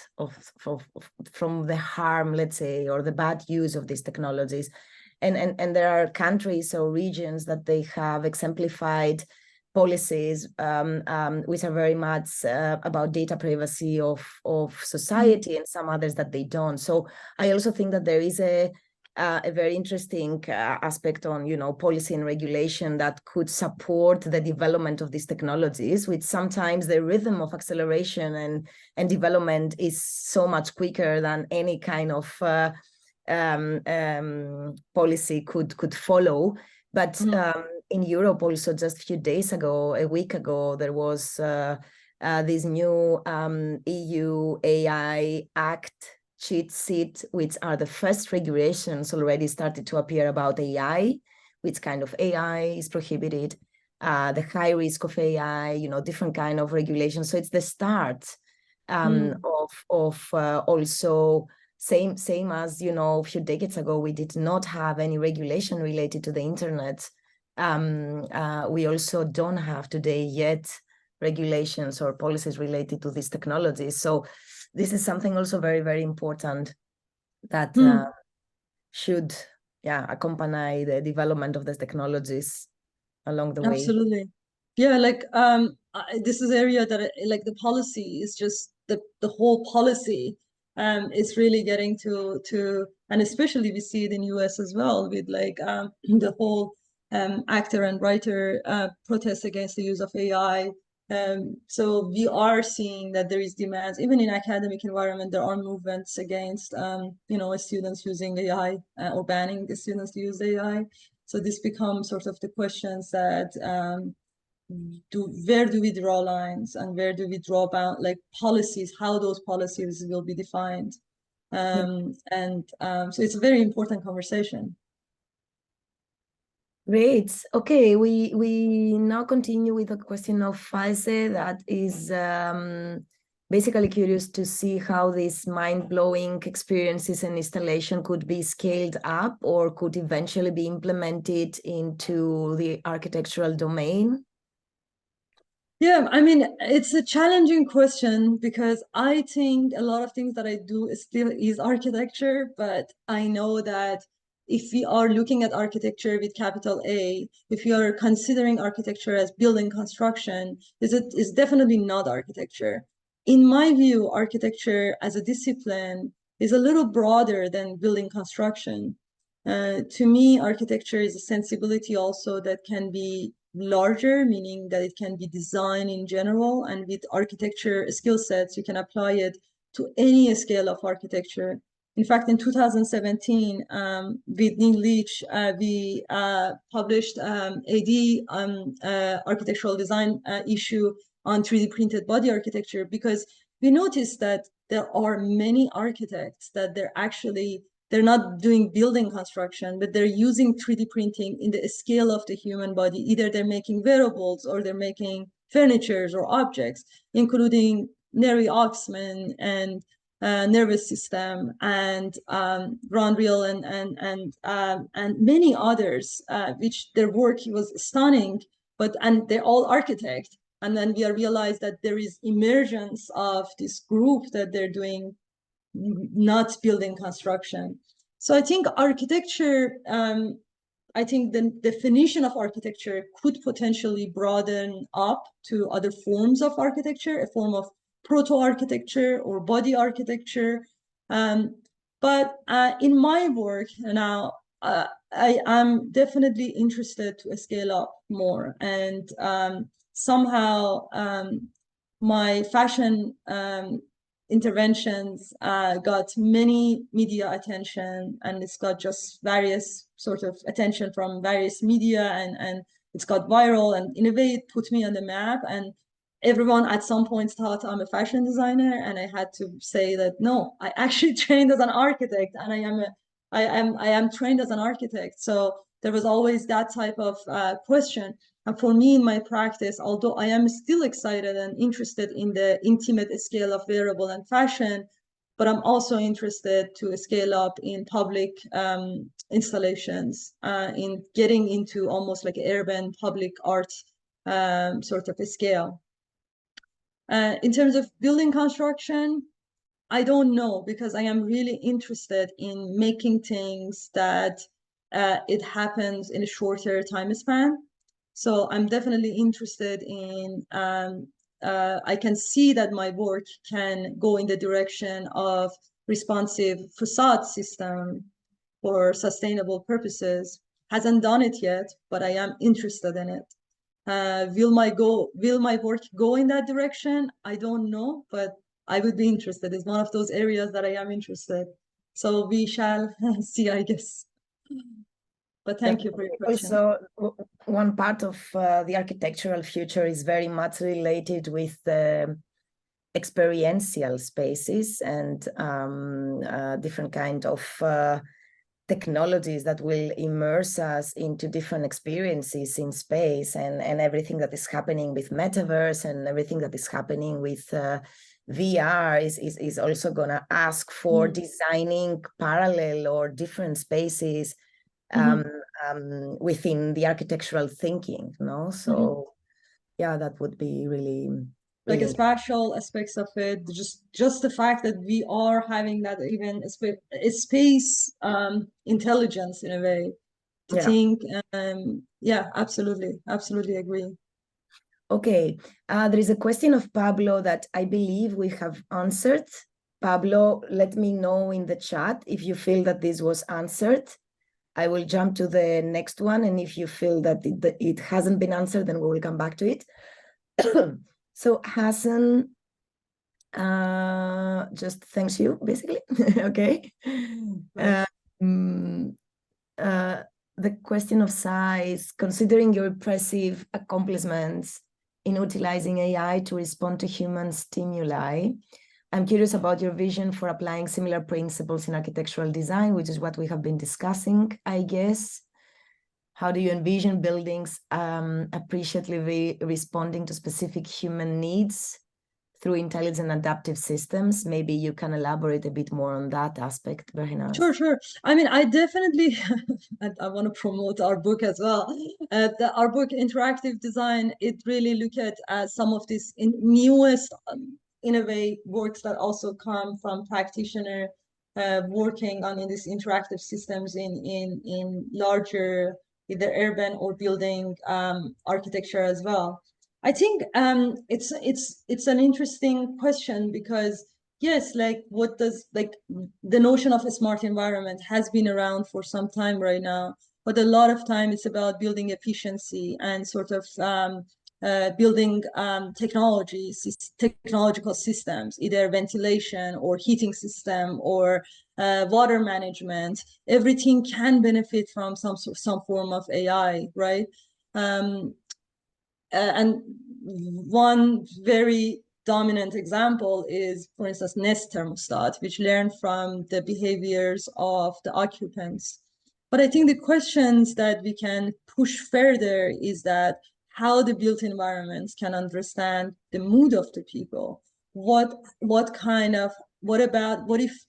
from the harm, let's say, or the bad use of these technologies. And there are countries or regions that they have exemplified policies which are very much about data privacy of society, and some others that they don't. So I also think that there is a very interesting aspect on, policy and regulation that could support the development of these technologies, which sometimes the rhythm of acceleration and development is so much quicker than any kind of policy could follow. But in Europe also, just a few days ago, a week ago, there was this new EU AI Act cheat sheet, which are the first regulations already started to appear about AI, which kind of AI is prohibited, the high risk of AI, different kind of regulations. So it's the start of also same as, a few decades ago, we did not have any regulation related to the internet. We also don't have today yet regulations or policies related to these technologies. So this is something also very, very important that should accompany the development of these technologies along the way. Absolutely. Yeah, like this is area that like the policy is just the whole policy is really getting to, and especially we see it in US as well with like the whole actor and writer protest against the use of AI. So we are seeing that there is demands, even in academic environment, there are movements against, students using AI or banning the students to use AI. So this becomes sort of the questions that where do we draw lines and where do we draw like policies, how those policies will be defined. So it's a very important conversation. Great. Okay, we now continue with a question of Faise that is basically curious to see how these mind-blowing experiences and installation could be scaled up or could eventually be implemented into the architectural domain. Yeah, I mean, it's a challenging question because I think a lot of things that I do still is architecture, but I know that if we are looking at architecture with capital A, if you are considering architecture as building construction, is definitely not architecture. In my view, architecture as a discipline is a little broader than building construction. To me, architecture is a sensibility also that can be larger, meaning that it can be design in general, and with architecture skill sets, you can apply it to any scale of architecture. In fact, in 2017, with Neil Leach, we published architectural design issue on 3D printed body architecture, because we noticed that there are many architects that they're not doing building construction, but they're using 3D printing in the scale of the human body. Either they're making wearables or they're making furnitures or objects, including Neri Oxman and nervous system, and Ron Real and many others, which their work was stunning, and they're all architects. And then we realized that there is emergence of this group that they're doing not building construction. So I think architecture, I think the definition of architecture could potentially broaden up to other forms of architecture, a form of proto-architecture or body architecture. But in my work now, I am definitely interested to scale up more. And somehow my fashion interventions got many media attention, and it's got just various sort of attention from various media, and it's got viral, and in a way it put me on the map. And everyone at some point thought I'm a fashion designer, and I had to say that no, I actually trained as an architect, and I am trained as an architect. So there was always that type of question. And for me, in my practice, although I am still excited and interested in the intimate scale of wearable and fashion, but I'm also interested to scale up in public installations, in getting into almost like urban public art sort of a scale. In terms of building construction, I don't know, because I am really interested in making things that it happens in a shorter time span. So I'm definitely interested in, I can see that my work can go in the direction of responsive facade system for sustainable purposes. Hasn't done it yet, but I am interested in it. Will my work go in that direction? I don't know, but I would be interested. It's one of those areas that I am interested. So we shall see, I guess. But thank you for your question. Also, one part of the architectural future is very much related with the experiential spaces and different kind of technologies that will immerse us into different experiences in space, and everything that is happening with metaverse and everything that is happening with VR is also gonna ask for designing parallel or different spaces within the architectural thinking, no? So yeah, that would be really like a spatial aspects of it, just the fact that we are having that even a space intelligence in a way to think. Yeah, absolutely agree. Okay, there is a question of Pablo that I believe we have answered. Pablo, let me know in the chat if you feel that this was answered. I will jump to the next one, and if you feel that it hasn't been answered, then we will come back to it. So Hassan just thanks you, basically. Okay. The question of size, considering your impressive accomplishments in utilizing AI to respond to human stimuli, I'm curious about your vision for applying similar principles in architectural design, which is what we have been discussing, I guess. How do you envision buildings appreciatively responding to specific human needs through intelligent adaptive systems? Maybe you can elaborate a bit more on that aspect, Benhaz. Sure. I mean, I definitely, I want to promote our book as well. Our book, Interactive Design, it really look at some of these newest, in a way, works that also come from practitioner working on these interactive systems in larger, either urban or building architecture as well. I think it's an interesting question, because yes, like what does, like the notion of a smart environment has been around for some time right now, but a lot of time it's about building efficiency and sort of building technological systems, either ventilation or heating system or water management. Everything can benefit from some form of AI, right? And one very dominant example is, for instance, Nest thermostat, which learn from the behaviors of the occupants. But I think the questions that we can push further is that how the built environments can understand the mood of the people. what if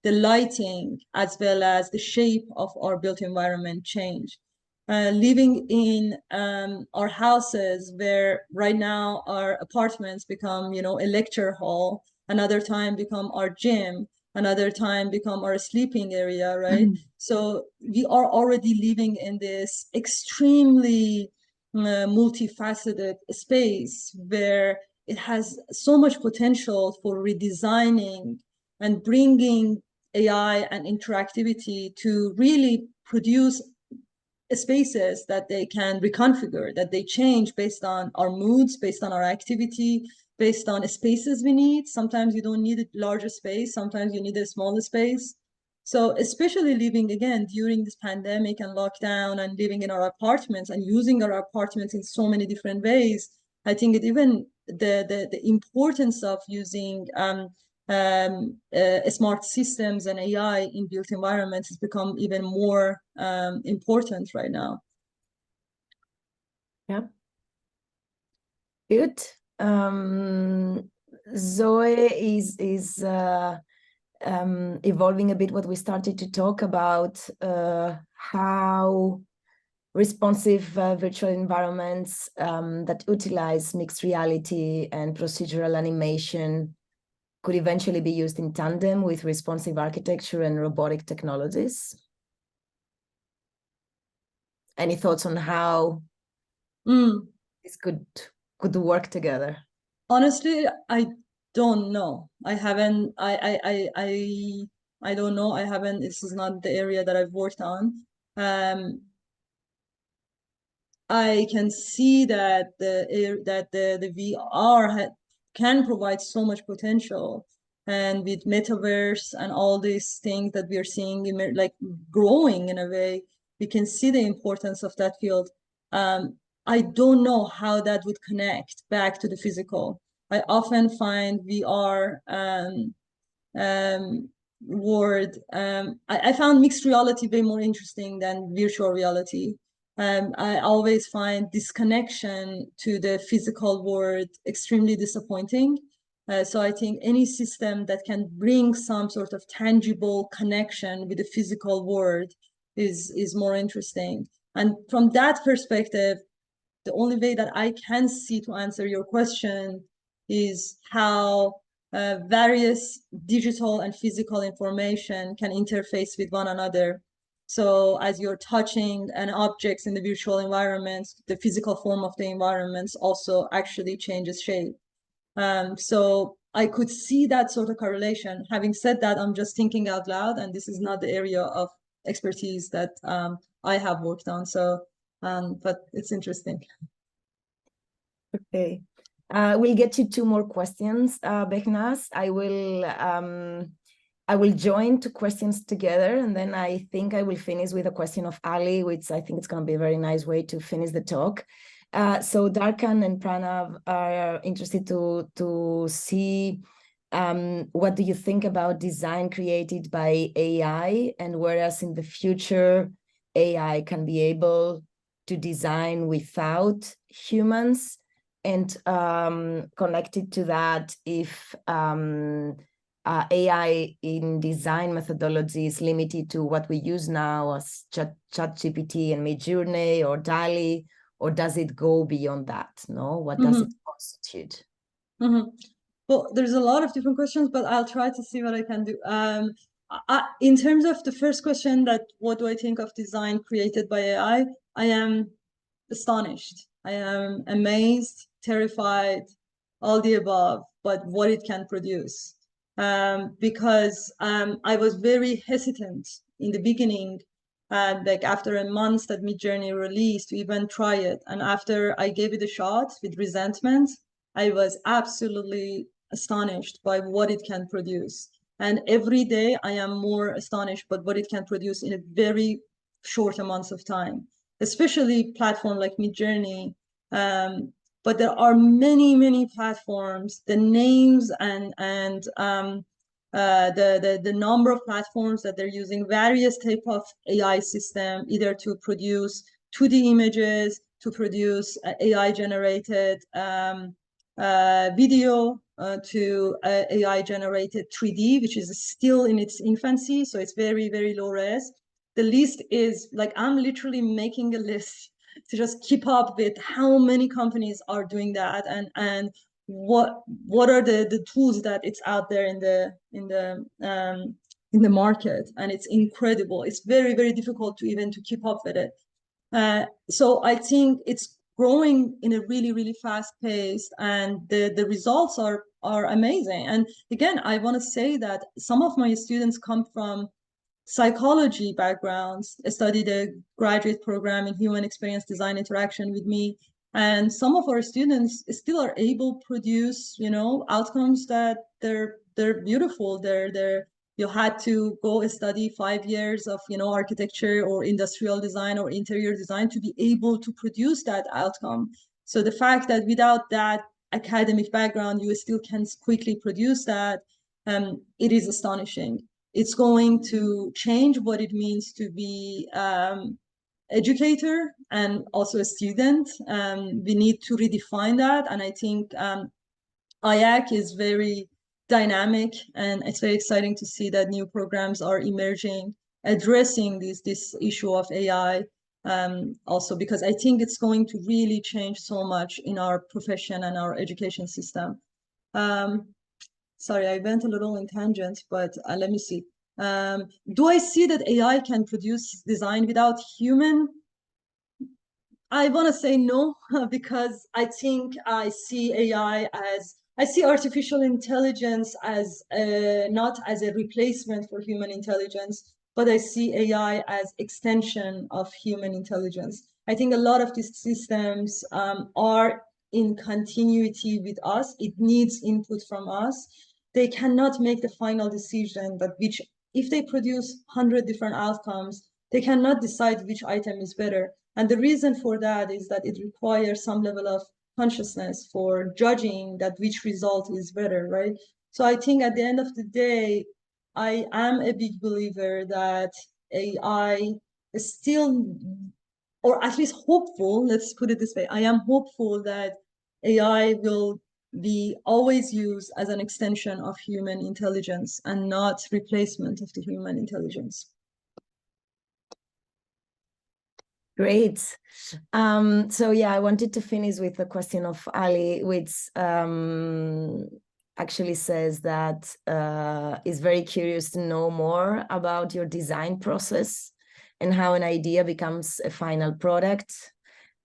the lighting as well as the shape of our built environment change? Living in our houses, where right now our apartments become, a lecture hall, another time become our gym, another time become our sleeping area, right? So we are already living in this extremely multifaceted space where it has so much potential for redesigning and bringing AI and interactivity to really produce spaces that they can reconfigure, that they change based on our moods, based on our activity, based on spaces we need. Sometimes you don't need a larger space, sometimes you need a smaller space. So especially living again during this pandemic and lockdown and living in our apartments and using our apartments in so many different ways, I think it even the importance of using smart systems and AI in built environments has become even more important right now. Yeah. Good. Zoe is evolving a bit what we started to talk about, how responsive virtual environments that utilize mixed reality and procedural animation could eventually be used in tandem with responsive architecture and robotic technologies. Any thoughts on how this could work together? Honestly, I don't know. I don't know. I haven't, this is not the area that I've worked on. I can see that the VR can provide so much potential, and with metaverse and all these things that we are seeing like growing in a way, we can see the importance of that field. I don't know how that would connect back to the physical. I often find VR word. I found mixed reality way more interesting than virtual reality. I always find this connection to the physical world extremely disappointing. So I think any system that can bring some sort of tangible connection with the physical world is more interesting. And from that perspective, the only way that I can see to answer your question is how various digital and physical information can interface with one another. So as you're touching an objects in the virtual environments, the physical form of the environments also actually changes shape. So I could see that sort of correlation. Having said that, I'm just thinking out loud, and this is not the area of expertise that I have worked on. So, but it's interesting. Okay. We'll get you two more questions, Benhaz. I will join two questions together, and then I think I will finish with a question of Ali, which I think it's going to be a very nice way to finish the talk. So Darkan and Pranav are interested to see what do you think about design created by AI, and whereas in the future AI can be able to design without humans. And connected to that, if AI in design methodology is limited to what we use now as ChatGPT and Midjourney or DALL-E, or does it go beyond that? No, what does it constitute? Well, there's a lot of different questions, but I'll try to see what I can do. In terms of the first question, that what do I think of design created by AI? I am astonished. I am amazed, terrified, all the above, but what it can produce. Because I was very hesitant in the beginning, like after a month that Midjourney released, to even try it. And after I gave it a shot with resentment, I was absolutely astonished by what it can produce. And every day I am more astonished by what it can produce in a very short amounts of time, especially platform like Midjourney. But there are many platforms. The names and the number of platforms that they're using various type of AI system, either to produce 2D images, to produce AI generated video to AI generated 3D, which is still in its infancy. So it's very, very low res. The list is like, I'm literally making a list to just keep up with how many companies are doing that, and what are the tools that it's out there in the market. And it's incredible. It's very, very difficult to even to keep up with it. So I think it's growing in a really, really fast pace, and the results are amazing. And again, I want to say that some of my students come from psychology backgrounds, studied a graduate program in human experience design interaction with me. And some of our students still are able to produce, outcomes that they're beautiful. You had to go study 5 years of, architecture or industrial design or interior design to be able to produce that outcome. So the fact that without that academic background, you still can quickly produce that, it is astonishing. It's going to change what it means to be educator and also a student. We need to redefine that. And I think IAC is very dynamic, and it's very exciting to see that new programs are emerging, addressing this issue of AI. Also, because I think it's going to really change so much in our profession and our education system. Sorry, I went a little in tangent, but let me see. Do I see that AI can produce design without human? I want to say no, because I think I see artificial intelligence as not as a replacement for human intelligence, but I see AI as extension of human intelligence. I think a lot of these systems are in continuity with us. It needs input from us. They cannot make the final decision, but if they produce 100 different outcomes, they cannot decide which item is better. And the reason for that is that it requires some level of consciousness for judging that which result is better, right? So I think at the end of the day, I am a big believer that AI is still, or at least hopeful, let's put it this way, I am hopeful that AI will be always used as an extension of human intelligence and not replacement of the human intelligence. Great. So yeah, I wanted to finish with a question of Ali, which actually says that is very curious to know more about your design process and how an idea becomes a final product.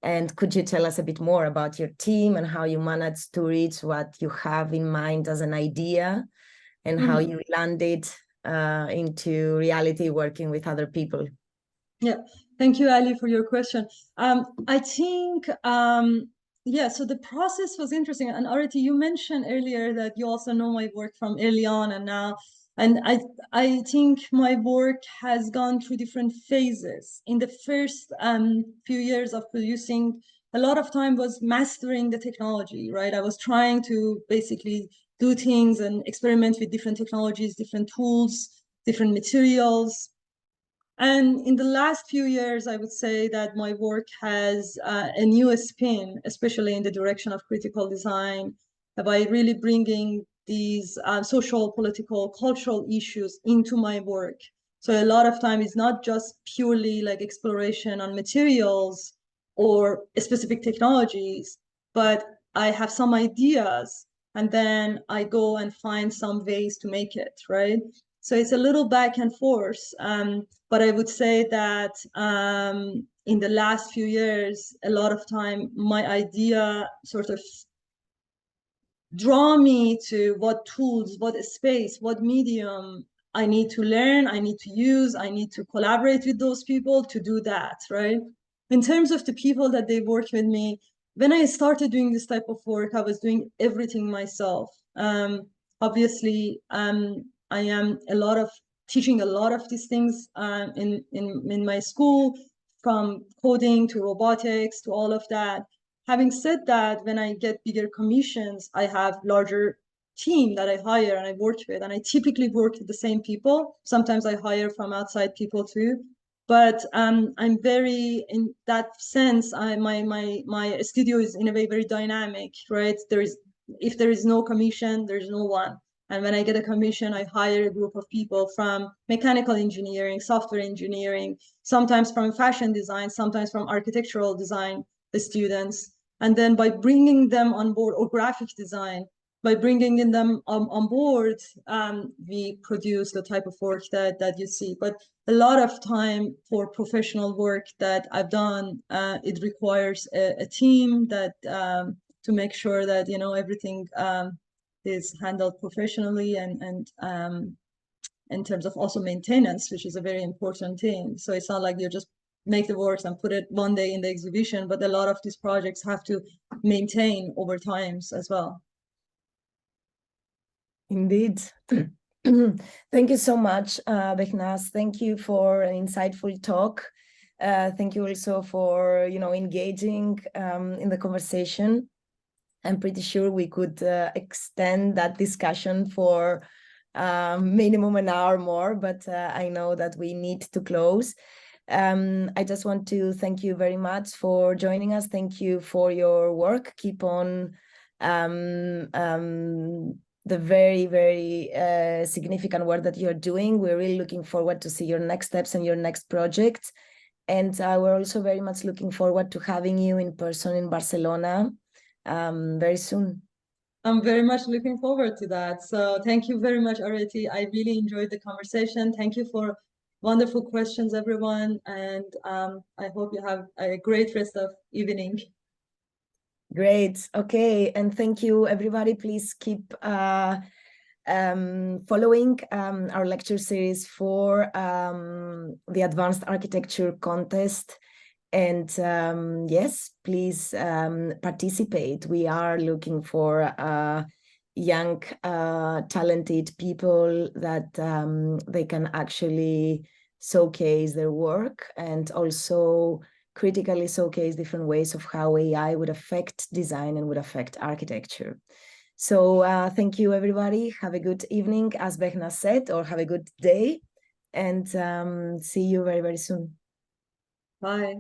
And could you tell us a bit more about your team and how you manage to reach what you have in mind as an idea, and how you landed into reality working with other people? Yeah, thank you, Ali, for your question. I think, yeah, so the process was interesting. And Arati, you mentioned earlier that you also know my work from early on and now. And I think my work has gone through different phases. In the first few years of producing, a lot of time was mastering the technology, right? I was trying to basically do things and experiment with different technologies, different tools, different materials. And in the last few years, I would say that my work has a new spin, especially in the direction of critical design, by really bringing these social, political, cultural issues into my work. So a lot of time is not just purely like exploration on materials or specific technologies, but I have some ideas and then I go and find some ways to make it, right? So it's a little back and forth. But I would say that in the last few years, a lot of time, my idea sort of draw me to what tools, what space, what medium I need to learn, I need to use, I need to collaborate with those people to do that, right? In terms of the people that they work with me, when I started doing this type of work, I was doing everything myself. Obviously, I am teaching a lot of these things in my school, from coding to robotics to all of that. Having said that, when I get bigger commissions, I have larger team that I hire and I work with, and I typically work with the same people. Sometimes I hire from outside people too. But I'm very, in that sense, my studio is in a way very dynamic, right? There is if there is no commission, there's no one. And when I get a commission, I hire a group of people from mechanical engineering, software engineering, sometimes from fashion design, sometimes from architectural design, the students. And then by bringing them on board, or graphic design, by bringing them on board, we produce the type of work that you see. But a lot of time for professional work that I've done, it requires a team that to make sure that, you know, everything is handled professionally, and in terms of also maintenance, which is a very important thing. So it's not like you just make the works and put it one day in the exhibition, but a lot of these projects have to maintain over times as well. Indeed. Thank you so much, Benhaz. Thank you for an insightful talk. Thank you also for, you know, engaging in the conversation. I'm pretty sure we could extend that discussion for minimum an hour more, but I know that we need to close. I just want to thank you very much for joining us. Thank you for your work. Keep on the very, very significant work that you're doing. We're really looking forward to see your next steps and your next project. And we're also very much looking forward to having you in person in Barcelona very soon. I'm very much looking forward to that. So thank you very much, Areti. I really enjoyed the conversation. Thank you for wonderful questions, everyone. And I hope you have a great rest of evening. Great. Okay. And thank you, everybody. Please keep following our lecture series for the Advanced Architecture Contest. And yes, please participate. We are looking for young, talented people that they can actually showcase their work, and also critically showcase different ways of how AI would affect design and would affect architecture. So thank you, everybody. Have a good evening, as Benhaz said, or have a good day, and see you very, very soon. Bye.